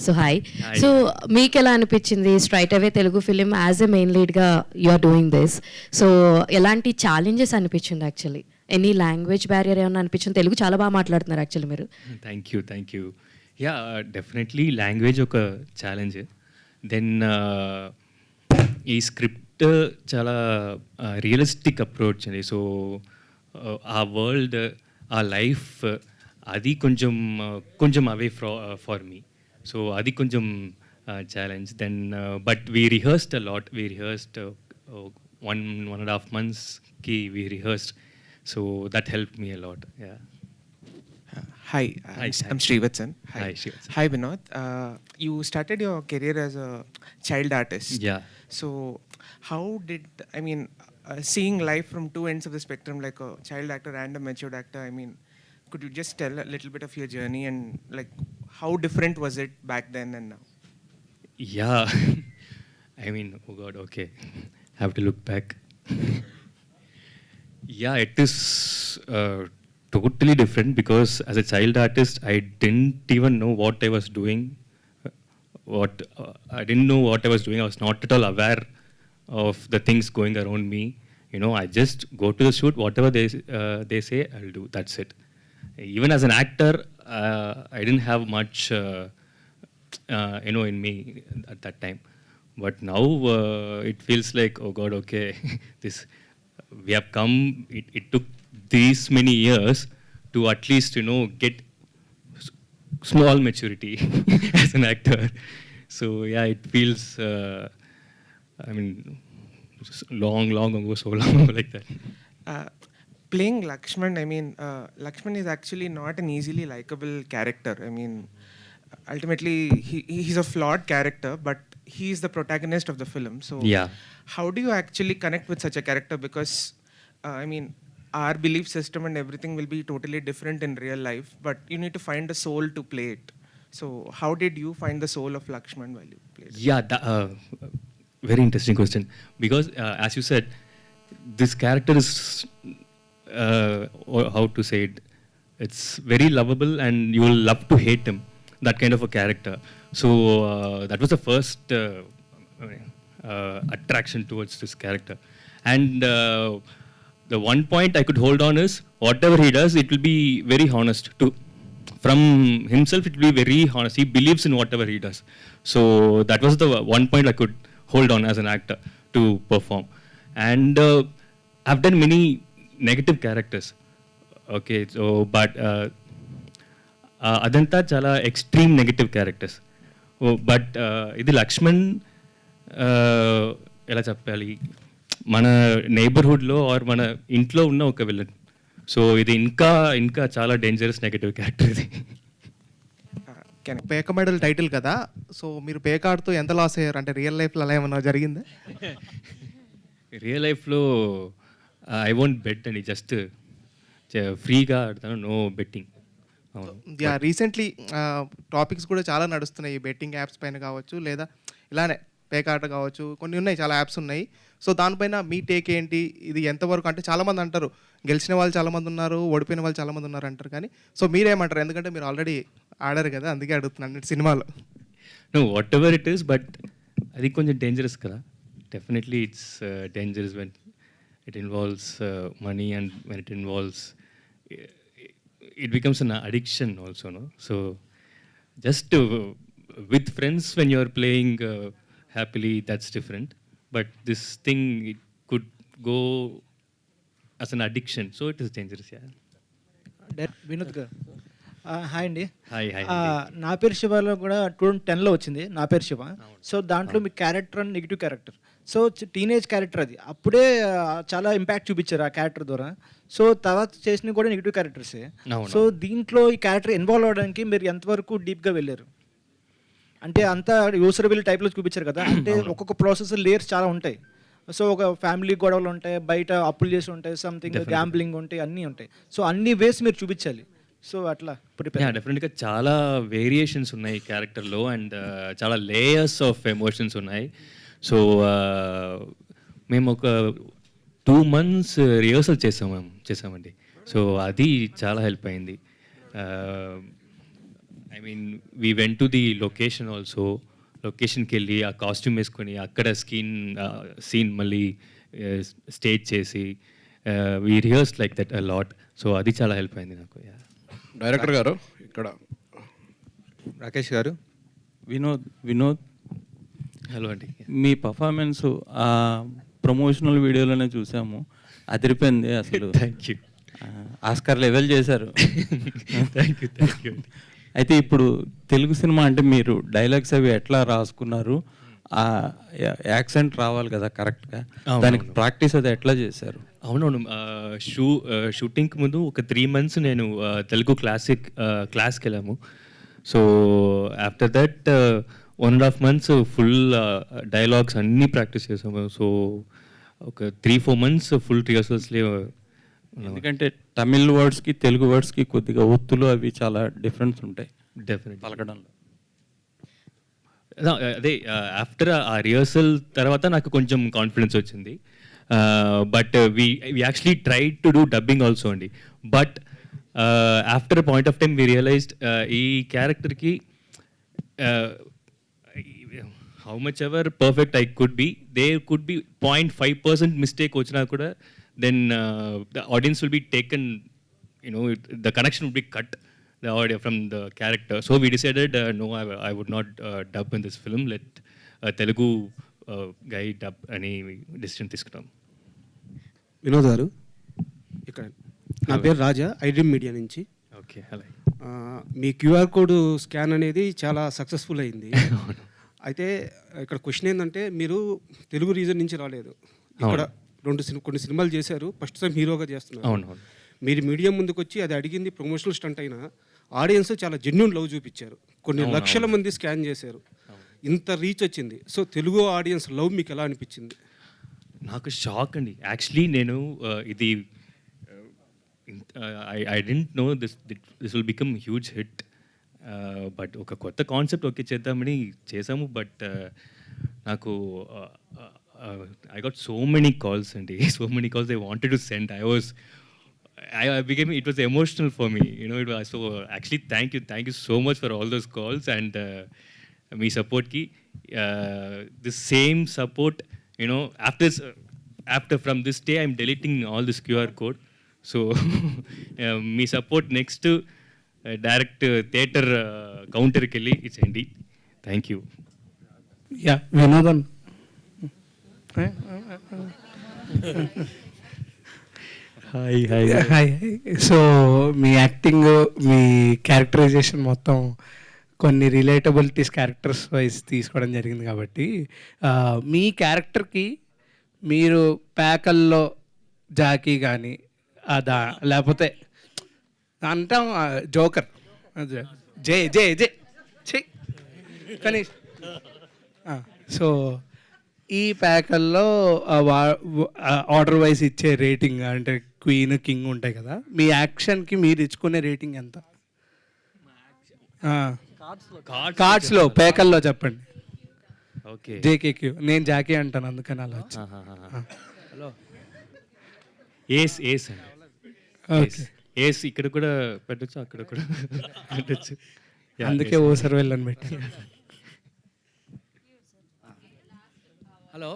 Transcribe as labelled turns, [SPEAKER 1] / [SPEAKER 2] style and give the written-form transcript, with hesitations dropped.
[SPEAKER 1] So hi.
[SPEAKER 2] Hi.
[SPEAKER 1] So మీకు ఎలా అనిపించింది straight away Telugu film as a main లీడ్గా you are doing this? So ఎలాంటి ఛాలెంజెస్ అనిపించింది యాక్చువల్లీ? ఎనీ లాంగ్వేజ్ బ్యారియర్ ఏమన్నా అనిపించింది? తెలుగు చాలా బాగా మాట్లాడుతున్నారు యాక్చువల్లీ మీరు.
[SPEAKER 2] Thank you. Yeah, definitely language ఒక ఛాలెంజ్. దెన్ ఈ స్క్రిప్ట్ చాలా రియలిస్టిక్ అప్రోచ్ అండి. సో ఆ వరల్డ్, ఆ లైఫ్, అది కొంచెం అవే ఫార్ మీ. సో అది కొంచెం challenge. Then but we rehearsed a lot. We rehearsed 1.5 monthsకి we rehearsed. So that helped me a lot. Yeah.
[SPEAKER 3] Hi,
[SPEAKER 2] Hi.
[SPEAKER 3] I'm Srivatsan.
[SPEAKER 2] Hi, Srivatsan.
[SPEAKER 3] Hi, Vinod. You started your career as a child artist.
[SPEAKER 2] Yeah.
[SPEAKER 3] So, how did, seeing life from two ends of the spectrum, like a child actor and a matured actor, could you just tell a little bit of your journey and like how different was it back then and now?
[SPEAKER 2] Yeah. Oh God, okay. Have to look back. Yeah, it is totally different because as a child artist, I didn't even know what I was doing. I didn't know what I was doing. I was not at all aware of the things going around me. I just go to the shoot, whatever they say, I'll do. That's it. Even as an actor, I didn't have much, in me at that time. But now it feels like, oh God, okay, we have come. It took these many years to at least get small maturity as an actor. So yeah, it feels long ago, so long ago, like that.
[SPEAKER 3] Playing Lakshman, Lakshman is actually not an easily likable character. Ultimately, he's a flawed character, but he's the protagonist of the film. So
[SPEAKER 2] Yeah.
[SPEAKER 3] how do you actually connect with such a character? Because, our belief system and everything will be totally different in real life, but you need to find a soul to play it. So how did you find the soul of Lakshman while you played it?
[SPEAKER 2] Yeah, very interesting question. Because as you said, this character is, or how to say it, it's very lovable and you will love to hate him, that kind of a character. So that was the first attraction towards this character. And the one point I could hold on is, whatever he does, it will be very honest too. From himself, it will be very honest. He believes in whatever he does. So that was the one point I could hold on as an actor to perform. And I've done many negative characters. Okay, so but అదంతా చాలా extreme negative characters. But ఇది లక్ష్మణ్, ఎలా చెప్పాలి, మన నైబర్హుడ్లో are మన ఇంట్లో ఉన్న ఒక విలన్. సో ఇది ఇంకా చాలా డేంజరస్ నెగటివ్ క్యారెక్టర్ ఇది.
[SPEAKER 4] పేక మెడల్ టైటిల్ కదా, సో మీరు పేక ఆడుతూ ఎంత లాస్ అయ్యారు? అంటే రియల్ లైఫ్లో అలా ఏమన్నా జరిగిందా?
[SPEAKER 2] రియల్ లైఫ్లో ఐ వోంట్ బెట్ అండి, జస్ట్ ఫ్రీగా ఆడతాను, no betting.
[SPEAKER 4] Yeah, recently topics కూడా చాలా నడుస్తున్నాయి ఈ బెట్టింగ్ యాప్స్ పైన కావచ్చు, లేదా ఇలానే పేక ఆట కావచ్చు, కొన్ని ఉన్నాయి, చాలా యాప్స్ ఉన్నాయి. సో దానిపైన మీ టేక్ ఏంటి? ఇది ఎంతవరకు? అంటే చాలామంది అంటారు గెలిచిన వాళ్ళు చాలామంది ఉన్నారు, ఓడిపోయిన వాళ్ళు చాలామంది ఉన్నారు అంటారు, కానీ సో మీరేమంటారు? ఎందుకంటే మీరు ఆల్రెడీ ఆడారు కదా, అందుకే అడుగుతున్నాను సినిమాలో.
[SPEAKER 2] No, whatever it is, but అది కొంచెం డేంజరస్ కదా. Definitely it's dangerous when it involves money and when it involves, it becomes an addiction also, no? So just with friends when you are playing happily, that's different, but this thing, it could go as an addiction, so it is dangerous. Yeah.
[SPEAKER 5] Vinod గారు, hi అండి.
[SPEAKER 2] Hi.
[SPEAKER 5] నా పేరు శివలో కూడా 2010లో వచ్చింది నా పేరు Shiva. So దాంట్లో మీ character and negative character, so teenage character, అది అప్పుడే చాలా ఇంపాక్ట్ చూపించారు ఆ క్యారెక్టర్ ద్వారా. సో తర్వాత చేసినవి కూడా నెగిటివ్ క్యారెక్టర్సే. సో దీంట్లో ఈ క్యారెక్టర్ ఇన్వాల్వ్ అవ్వడానికి మీరు ఎంతవరకు డీప్గా వెళ్ళారు? అంటే అంతా యూసరబుల్ టైప్లో చూపించారు కదా, అంటే ఒక్కొక్క ప్రాసెస్ లేయర్స్ చాలా ఉంటాయి. సో ఒక ఫ్యామిలీ గొడవలు ఉంటాయి, బయట అప్పులు చేసి ఉంటాయి, సంథింగ్ గ్యాంబ్లింగ్ ఉంటాయి, అన్నీ ఉంటాయి. సో అన్ని వేస్ మీరు చూపించాలి. సో అట్లా
[SPEAKER 2] డెఫినెట్గా చాలా వేరియేషన్స్ ఉన్నాయి క్యారెక్టర్లో, అండ్ చాలా లేయర్స్ ఆఫ్ ఎమోషన్స్ ఉన్నాయి. సో మేము ఒక 2 months రిహర్సల్ చేసామండి. సో అది చాలా హెల్ప్ అయింది. I mean we went to the location also. లొకేషన్కి వెళ్ళి ఆ కాస్ట్యూమ్ వేసుకొని అక్కడ సీన్ మళ్ళీ స్టేజ్ చేసి we rehearse like that a lot. So అది చాలా హెల్ప్ అయింది నాకు.
[SPEAKER 6] డైరెక్టర్ గారు ఇక్కడ
[SPEAKER 7] రాకేష్ గారు, వినోద్
[SPEAKER 2] హలో అండి.
[SPEAKER 7] మీ పర్ఫార్మెన్స్ ఆ ప్రమోషనల్ వీడియోలోనే చూసాము, అదిరిపోయింది అసలు.
[SPEAKER 2] Thank you.
[SPEAKER 7] ఆస్కార్ లెవెల్ చేశారు.
[SPEAKER 2] Thank you.
[SPEAKER 7] అయితే ఇప్పుడు తెలుగు సినిమా అంటే మీరు డైలాగ్స్ అవి ఎట్లా రాసుకున్నారు? ఆ యాక్సెంట్ రావాలి కదా కరెక్ట్గా, దానికి ప్రాక్టీస్ అది ఎట్లా చేశారు?
[SPEAKER 2] అవునవును. షూటింగ్కి ముందు ఒక 3 months నేను తెలుగు క్లాస్కి వెళ్ళాము. So after that 1.5 months full dialogues అన్నీ ప్రాక్టీస్ చేసాము. సో ఒక 3-4 months ఫుల్ రిహర్సల్స్లే.
[SPEAKER 7] ఎందుకంటే తమిళ్ వర్డ్స్కి తెలుగు వర్డ్స్కి కొద్దిగా ఒత్తులు అవి చాలా డిఫరెన్స్ ఉంటాయి
[SPEAKER 2] డెఫినెట్
[SPEAKER 7] పలకడంలో.
[SPEAKER 2] అదే ఆఫ్టర్ ఆ రిహర్సల్ తర్వాత నాకు కొంచెం కాన్ఫిడెన్స్ వచ్చింది. But we actually tried to do dubbing also అండి. But after point of time we realized ఈ క్యారెక్టర్కి how much ever perfect I could be, there could be 0.5% mistake వచ్చినా కూడా then the audience will be taken, the connection would be cut, the audio from the character. So we decided, no, I would not dub in this film. Let Telugu guy dub any decision తీసుకుంటాం.
[SPEAKER 8] వినోద్ గారు, ఇక్కడ నా పేరు రాజా, iDream media నుంచి.
[SPEAKER 2] Okay, అలాగే.
[SPEAKER 8] మీ QR code scan అనేది చాలా successful అయింది. అయితే ఇక్కడ క్వశ్చన్ ఏంటంటే, మీరు తెలుగు రీజన్ నుంచి రాలేదు, ఇక్కడ కొన్ని సినిమాలు చేశారు, ఫస్ట్ టైం హీరోగా చేస్తున్నారు.
[SPEAKER 2] అవును.
[SPEAKER 8] మీరు మీడియా ముందుకు వచ్చి అది అడిగింది ప్రమోషనల్ స్టంట్ అయినా ఆడియన్స్ చాలా జెన్యూన్ లవ్ చూపించారు, కొన్ని లక్షల మంది స్కాన్ చేశారు, ఇంత రీచ్ వచ్చింది. సో తెలుగు ఆడియన్స్ లవ్ మీకు ఎలా అనిపించింది?
[SPEAKER 2] నాకు షాక్ అండి. యాక్చువల్లీ నేను ఇది I don't know this will become huge hit. But ఒక కొత్త కాన్సెప్ట్ ఓకే చేద్దామని చేసాము. బట్ నాకు I got so many calls and so many calls they wanted to send. It was emotional for me, it was. So actually thank you so much for all those calls and me support ki the same support, after from this day I'm deleting all this QR code. So me support next to direct theater counter kelli ichandi. Thank you.
[SPEAKER 9] Yeah, Vinodhan. Hi. So మీ acting, మీ characterization మొత్తం కొన్ని రిలేటబిలిటీస్ characters wise తీసుకోవడం జరిగింది కాబట్టి మీ క్యారెక్టర్కి మీరు ప్యాకల్లో Jackie కానీ లేకపోతే అంటాం జోకర్ జే జే జే చెయ్ కానీ సో ఈ ప్యాకల్లో ఆర్డర్ వైజ్ ఇచ్చే రేటింగ్ అంటే క్వీన్ కింగ్ ఉంటాయి కదా, మీ యాక్షన్కి మీరు ఇచ్చుకునే రేటింగ్ ఎంత? కార్డ్స్లో ప్యాకల్లో చెప్పండి.
[SPEAKER 2] ఓకే,
[SPEAKER 9] జేకేక్యూ. నేను జాకీ అంటాను అందుకని అలా వచ్చి.
[SPEAKER 2] హలో, ఏస్ అండి.
[SPEAKER 9] ఓకే,
[SPEAKER 2] ఏస్ ఇక్కడ కూడా పెట్టచ్చు, అక్కడ కూడా పెట్టచ్చు.
[SPEAKER 9] అందుకే ఓ సర్వేలను పెట్టి.
[SPEAKER 10] హలో,